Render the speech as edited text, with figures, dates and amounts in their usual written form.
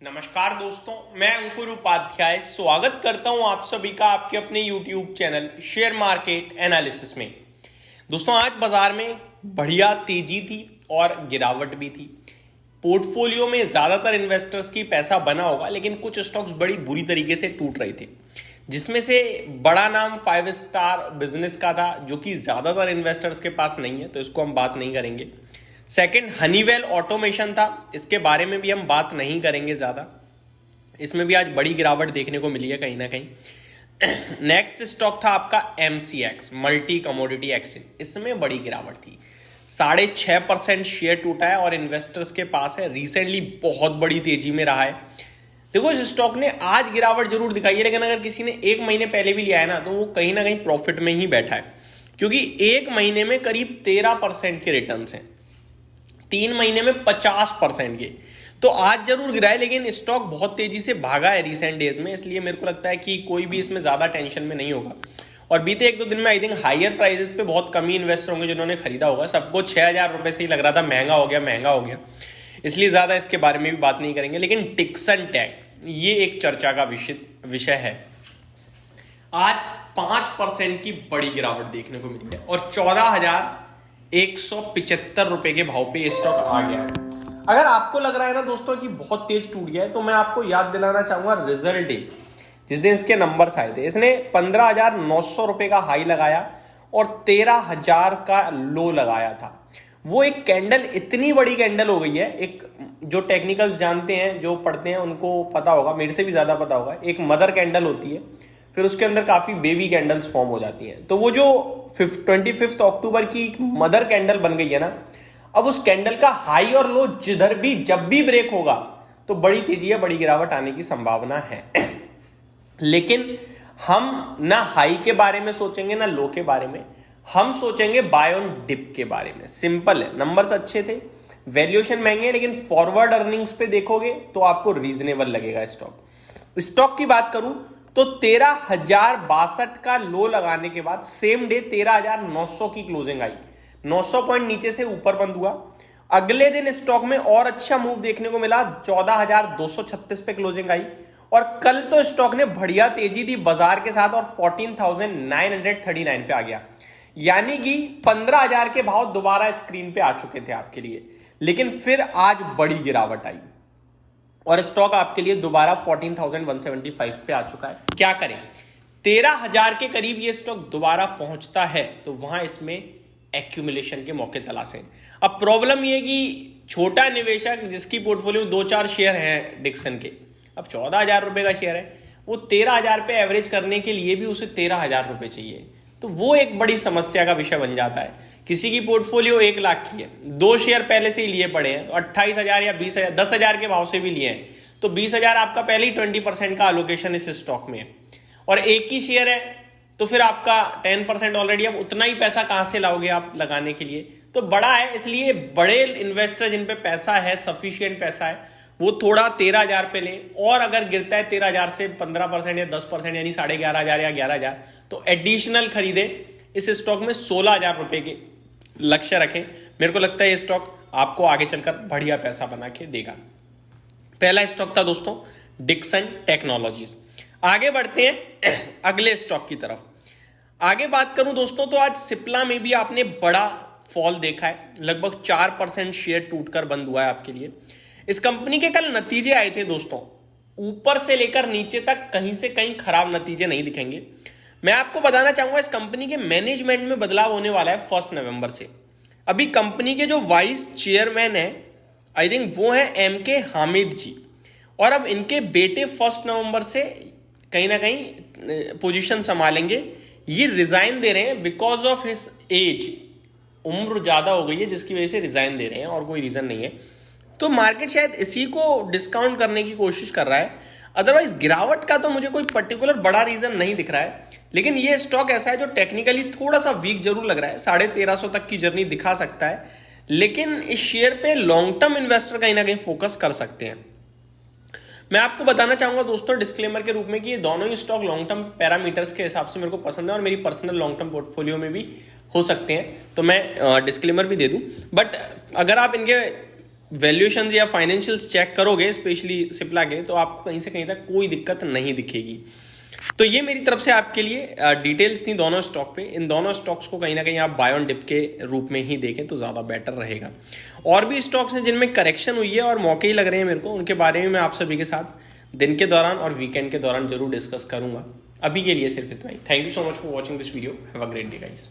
नमस्कार दोस्तों, मैं अंकुर उपाध्याय स्वागत करता हूं आप सभी का आपके अपने YouTube channel share market analysis में। दोस्तों, आज बाजार में बढ़िया तेजी थी और गिरावट भी थी। पोर्टफोलियो में ज्यादातर इन्वेस्टर्स की पैसा बना होगा, लेकिन कुछ स्टॉक्स बड़ी बुरी तरीके से टूट रहे थे, जिसमें से बड़ा नाम 5 स्टार बिजनेस का था, जो कि ज्यादातर इन्वेस्टर्स के पास नहीं है, तो इसको हम बात नहीं करेंगे। सेकंड, हनीवेल ऑटोमेशन था, इसके बारे में भी हम बात नहीं करेंगे ज़्यादा। इसमें भी आज बड़ी गिरावट देखने को मिली है कहीं ना कहीं। नेक्स्ट स्टॉक था आपका MCX, मल्टी कमोडिटी एक्सचेंज। इसमें बड़ी गिरावट थी, 6.5% शेयर टूटा है और इन्वेस्टर्स के पास है। रिसेंटली बहुत बड़ी तेजी में रहा है। देखो, इस स्टॉक ने आज गिरावट जरूर दिखाई है, लेकिन अगर किसी ने 1 महीने पहले भी लिया है ना, तो वो कहीं ना कहीं प्रॉफिट में ही बैठा है, क्योंकि 1 महीने में करीब 13% के रिटर्न हैं, 3 महीने में 50% के। तो आज जरूर गिरा है, लेकिन स्टॉक बहुत तेजी से भागा है रिसेंट डेज में, इसलिए मेरे को लगता है कि कोई भी इसमें ज्यादा टेंशन में नहीं होगा। और बीते 1-2 दिन में आई थिंक हायर प्राइसेस पे बहुत कम ही इन्वेस्टर होंगे जिन्होंने खरीदा होगा। सबको 6,000 रुपए से ही लग रहा था महंगा हो गया, इसलिए ज्यादा इसके बारे में भी बात नहीं करेंगे। लेकिन डिक्सन टेक, ये एक चर्चा का विषय है। आज 5% की बड़ी गिरावट देखने को मिली है और 14,175 रुपए के भाव पे ये स्टॉक आ गया है। अगर आपको लग रहा है ना दोस्तों कि बहुत तेज टूट गया है, तो मैं आपको याद दिलाना चाहूंगा रिजल्ट डे, जिस दिन इसके नंबर्स आए थे। इसने 15,900 रुपए का हाई लगाया और 13,000 का लो लगाया था। वो एक कैंडल, इतनी बड़ी कैंडल हो गई है। एक जो टेक्निकल्स जानते हैं, जो पढ़ते हैं, उनको पता होगा, मेरे से भी ज्यादा पता होगा। एक मदर कैंडल होती है, फिर उसके अंदर काफी बेबी कैंडल्स फॉर्म हो जाती हैं। तो वो जो 25 अक्टूबर की मदर कैंडल बन गई है ना, अब उस कैंडल का हाई और लो जिधर भी जब भी ब्रेक होगा, तो बड़ी तेजी है, बड़ी गिरावट आने की संभावना है। लेकिन हम ना हाई के बारे में सोचेंगे ना लो के बारे में, हम सोचेंगे बाय ऑन डिप के बारे में। सिंपल है, नंबर्स अच्छे थे, वैल्यूएशन महंगे है, लेकिन फॉरवर्ड अर्निंग्स पे देखोगे तो आपको रीजनेबल लगेगा स्टॉक की बात करूं तो 13,062 का लो लगाने के बाद सेम डे 13,900 की क्लोजिंग आई। 900 पॉइंट नीचे से ऊपर बंद हुआ। अगले दिन स्टॉक में और अच्छा मूव देखने को मिला, 14,236 पे क्लोजिंग आई। और कल तो स्टॉक ने बढ़िया तेजी दी बाजार के साथ और 14,939 पे आ गया। यानी कि 15,000 के भाव दोबारा स्क्रीन पे आ चुके थे आपके लिए। लेकिन फिर आज बड़ी गिरावट आई और स्टॉक आपके लिए दोबारा 14,175 पे आ चुका है। क्या करें? 13,000 के करीब ये स्टॉक दोबारा पहुंचता है तो वहां इसमें एक्यूमुलेशन के मौके तलाशें। अब प्रॉब्लम ये कि छोटा निवेशक जिसकी पोर्टफोलियो 2-4 शेयर हैं डिक्सन के, अब 14,000 रुपए का शेयर है, वो 13,000 पे एवरेज करने के लिए भी उसे 13,000 रुपए चाहिए। तो वो एक बड़ी समस्या का विषय बन जाता है। किसी की पोर्टफोलियो 1 लाख की है, 2 शेयर पहले से ही लिए पड़े हैं, तो 28,000 या 20,000, 10,000 के भाव से भी लिए हैं, तो 20,000 आपका पहले ही 20% का एलोकेशन इस स्टॉक में है। और एक ही शेयर है तो फिर आपका 10% ऑलरेडी। अब उतना ही पैसा कहां से लाओगे आप लगाने के लिए? तो बड़ा है, इसलिए बड़े इन्वेस्टर जिन पे पैसा है, सफिशियंट पैसा है, वो थोड़ा 13,000 पे ले। और अगर गिरता है 13,000 से 15% या 10%, यानी 11,500 या 11,000, तो एडिशनल खरीदे। इस स्टॉक में 16,000 रुपए के लक्ष्य रखें। मेरे को लगता है ये स्टॉक आपको आगे चलकर बढ़िया पैसा बना के देगा। पहला स्टॉक था दोस्तों डिक्सन टेक्नोलॉजीज। आगे बढ़ते हैं अगले स्टॉक की तरफ। आगे बात करूं दोस्तों तो आज सिप्ला में भी आपने बड़ा फॉल देखा है, लगभग 4% शेयर टूटकर बंद हुआ है आपके लिए। इस कंपनी के कल नतीजे आए थे दोस्तों, ऊपर से लेकर नीचे तक कहीं से कहीं खराब नतीजे नहीं दिखेंगे। मैं आपको बताना चाहूंगा इस कंपनी के मैनेजमेंट में बदलाव होने वाला है 1 नवंबर से। अभी कंपनी के जो वाइस चेयरमैन है, आई थिंक वो है MK हामिद जी, और अब इनके बेटे 1 नवंबर से कहीं ना कहीं पोजीशन संभालेंगे। ये रिजाइन दे रहे हैं बिकॉज ऑफ हिज एज, उम्र ज्यादा हो गई है जिसकी वजह से रिजाइन दे रहे हैं, और कोई रीजन नहीं है। तो मार्केट शायद इसी को डिस्काउंट करने की कोशिश कर रहा है। अदरवाइज गिरावट का तो मुझे कोई पर्टिकुलर बड़ा रीजन नहीं दिख रहा है। लेकिन ये स्टॉक ऐसा है जो टेक्निकली थोड़ा सा वीक जरूर लग रहा है, 1350 तक की जर्नी दिखा सकता है। लेकिन इस शेयर पे लॉन्ग टर्म इन्वेस्टर कहीं ना कहीं फोकस कर सकते हैं। मैं आपको बताना चाहूंगा दोस्तों डिस्क्लेमर के रूप में कि ये दोनों ही स्टॉक लॉन्ग टर्म पैरामीटर्स के हिसाब से मेरे को पसंद है और मेरी पर्सनल लॉन्ग टर्म पोर्टफोलियो में भी हो सकते हैं, तो मैं डिस्क्लेमर भी दे दूं। बट अगर आप इनके वैल्यूएशन या फाइनेंशियल्स चेक करोगे स्पेशली सिप्ला के, तो आपको कहीं से कहीं तक कोई दिक्कत नहीं दिखेगी। तो ये मेरी तरफ से आपके लिए डिटेल्स थी दोनों स्टॉक पे। इन दोनों स्टॉक्स को कहीं ना कहीं आप बाय ऑन डिप के रूप में ही देखें तो ज़्यादा बेटर रहेगा। और भी स्टॉक्स हैं जिनमें करेक्शन हुई है और मौके ही लग रहे हैं मेरे को, उनके बारे में मैं आप सभी के साथ दिन के दौरान और वीकेंड के दौरान जरूर डिस्कस करूंगा। अभी के लिए सिर्फ इतना ही। Thank you so much for watching this video. Have a great day guys.